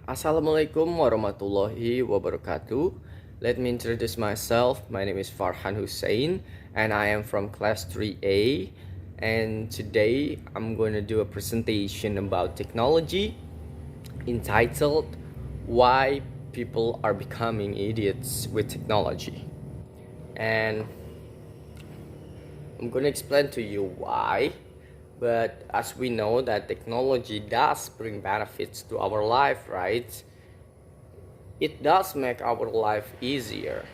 Assalamualaikum warahmatullahi wabarakatuh. Let me introduce myself. My name is Farhan Hussein and I am from class 3A. And today I'm going to do a presentation about technology entitled Why People Are Becoming Idiots with Technology. And I'm going to explain to you why. But as we know that technology does bring benefits to our life, right? It does make our life easier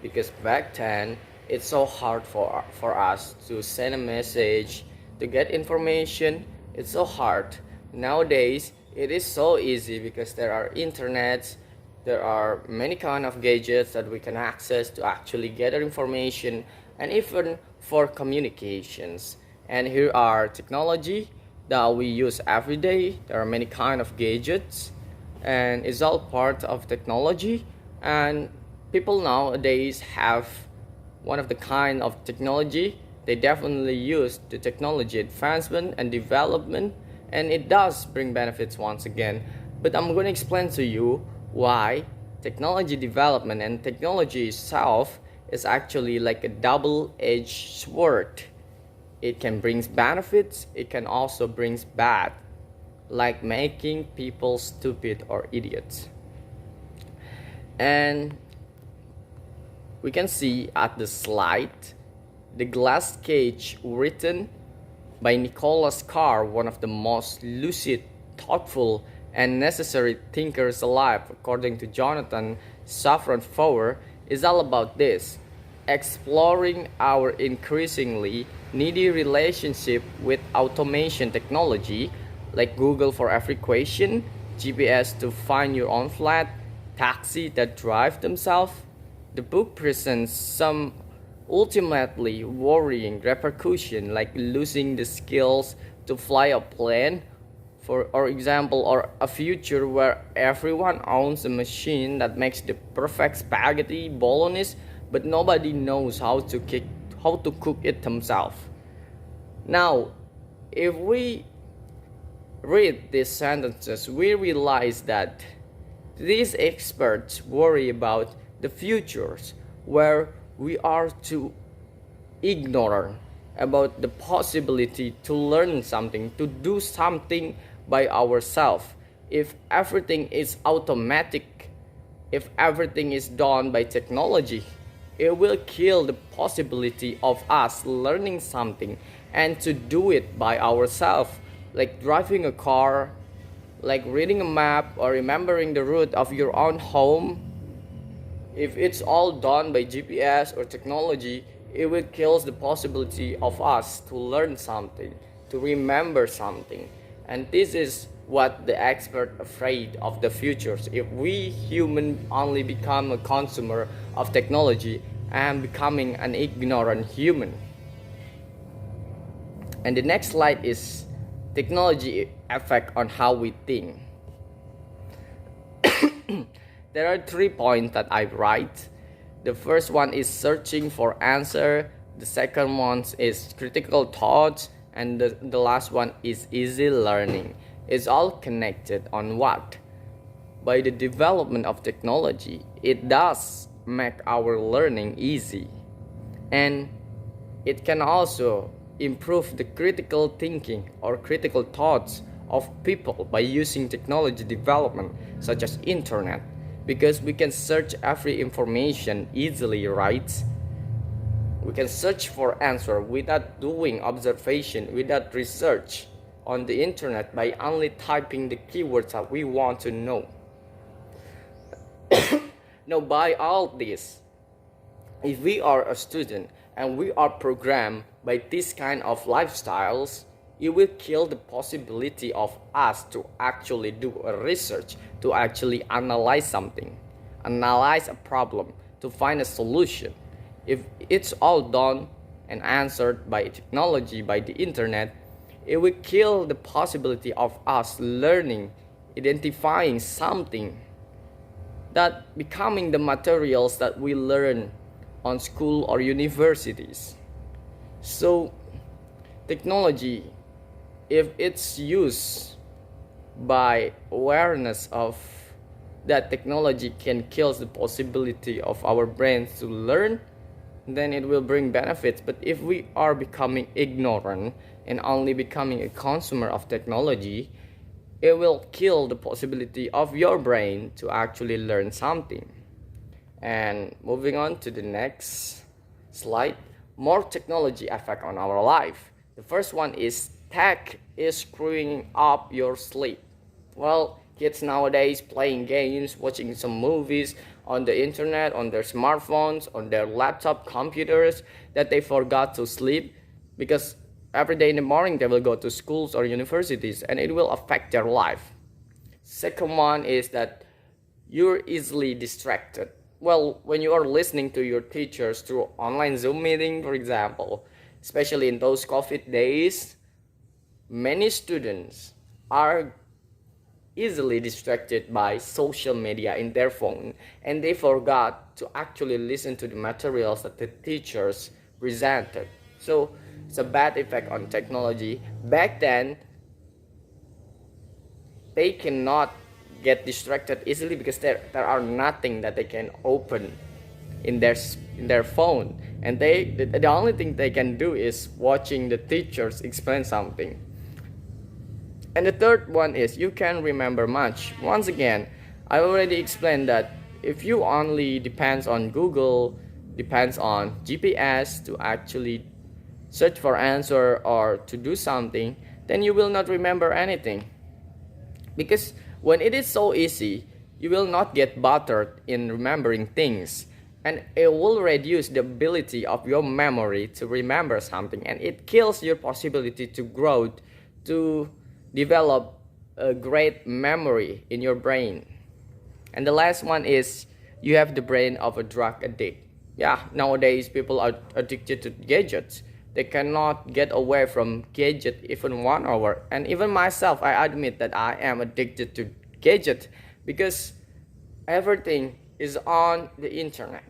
because back then it's so hard for us to send a message, to get information. It's so hard. Nowadays it is so easy because there are internets, there are many kind of gadgets that we can access to actually gather information and even for communications. And here are technology that we use every day. There are many kind of gadgets and it's all part of technology, and people nowadays have one of the kind of technology. They definitely use the technology advancement and development, and it does bring benefits once again. But I'm going to explain to you why technology development and technology itself is actually like a double-edged sword. It can bring benefits, it can also bring bad, like making people stupid or idiots. And we can see at the slide the glass cage written by Nicholas Carr, one of the most lucid, thoughtful, and necessary thinkers alive, according to Jonathan Safran Foer, is all about this: exploring our increasingly needy relationship with automation technology like Google for every question, GPS to find your own flat, taxi that drive themselves. The book presents some ultimately worrying repercussion like losing the skills to fly a plane, for example, or a future where everyone owns a machine that makes the perfect spaghetti bolognese, but nobody knows how to cook it themselves. Now, if we read these sentences, we realize that these experts worry about the futures where we are too ignorant about the possibility to learn something, to do something by ourselves. If everything is automatic, if everything is done by technology, it will kill the possibility of us learning something and to do it by ourselves, like driving a car, like reading a map or remembering the route of your own home. If it's all done by GPS or technology, it will kill the possibility of us to learn something, to remember something. And this is what the expert afraid of the futures. If we human only become a consumer of technology and becoming an ignorant human. And the next slide is technology effect on how we think. There are 3 points that I write. The first one is searching for answer. The second one is critical thoughts. And the last one is easy learning. It's all connected on what? By the development of technology, it does make our learning easy. And it can also improve the critical thinking or critical thoughts of people by using technology development such as internet, because we can search every information easily, right? We can search for answer without doing observation, without research on the internet, by only typing the keywords that we want to know. Now, by all this, if we are a student and we are programmed by this kind of lifestyles, it will kill the possibility of us to actually do a research, to actually analyze something, analyze a problem, to find a solution. If it's all done and answered by technology, by the internet, it will kill the possibility of us learning, identifying something, that becoming the materials that we learn on school or universities. So technology, if it's used by awareness of that technology can kill the possibility of our brains to learn, then it will bring benefits. But if we are becoming ignorant and only becoming a consumer of technology, it will kill the possibility of your brain to actually learn something. And moving on to the next slide, more technology effect on our life. The first one is tech is screwing up your sleep. Well, kids nowadays playing games, watching some movies on the internet, on their smartphones, on their laptop computers, that they forgot to sleep, because every day in the morning they will go to schools or universities and it will affect their life. Second one is that you're easily distracted. Well, when you are listening to your teachers through online Zoom meeting, for example, especially in those COVID days, many students are easily distracted by social media in their phone, and they forgot to actually listen to the materials that the teachers presented. So it's a bad effect on technology. Back then, they cannot get distracted easily because there are nothing that they can open in their phone, and the only thing they can do is watching the teachers explain something. And the third one is you can remember much. Once again, I already explained that if you only depends on Google, depends on GPS to actually search for answer or to do something, then you will not remember anything. Because when it is so easy, you will not get bothered in remembering things, and it will reduce the ability of your memory to remember something, and it kills your possibility to grow, to develop a great memory in your brain. And the last one is you have the brain of a drug addict. Yeah, nowadays people are addicted to gadgets. They cannot get away from gadget even 1 hour. And even myself, I admit that I am addicted to gadget because everything is on the internet.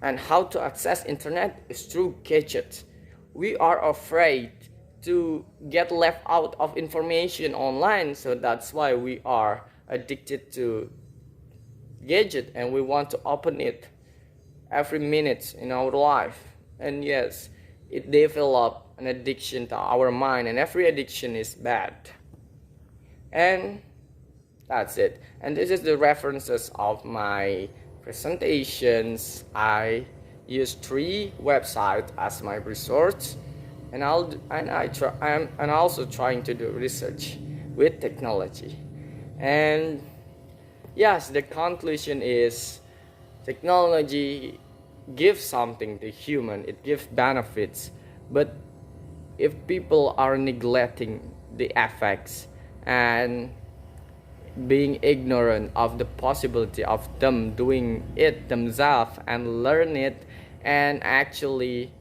And how to access internet is through gadgets. We are afraid to get left out of information online, so that's why we are addicted to gadget and we want to open it every minute in our life. And yes, it develop an addiction to our mind, and every addiction is bad. And that's it. And this is the references of my presentations. I use 3 websites as my resource, and I'm also trying to do research with technology. And yes, the conclusion is technology gives something to human, it gives benefits, but if people are neglecting the effects and being ignorant of the possibility of them doing it themselves and learn it and actually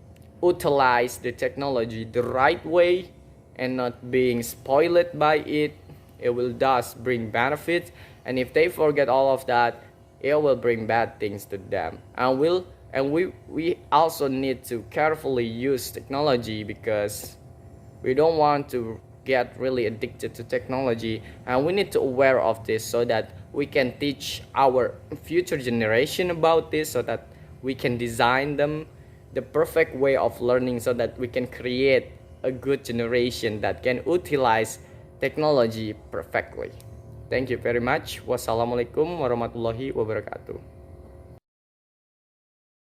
utilize the technology the right way and not being spoiled by it, it will thus bring benefits. And if they forget all of that, it will bring bad things to them. And we also need to carefully use technology because we don't want to get really addicted to technology, and we need to aware of this so that we can teach our future generation about this, so that we can design them the perfect way of learning, so that we can create a good generation that can utilize technology perfectly. Thank you very much. Wassalamualaikum warahmatullahi wabarakatuh.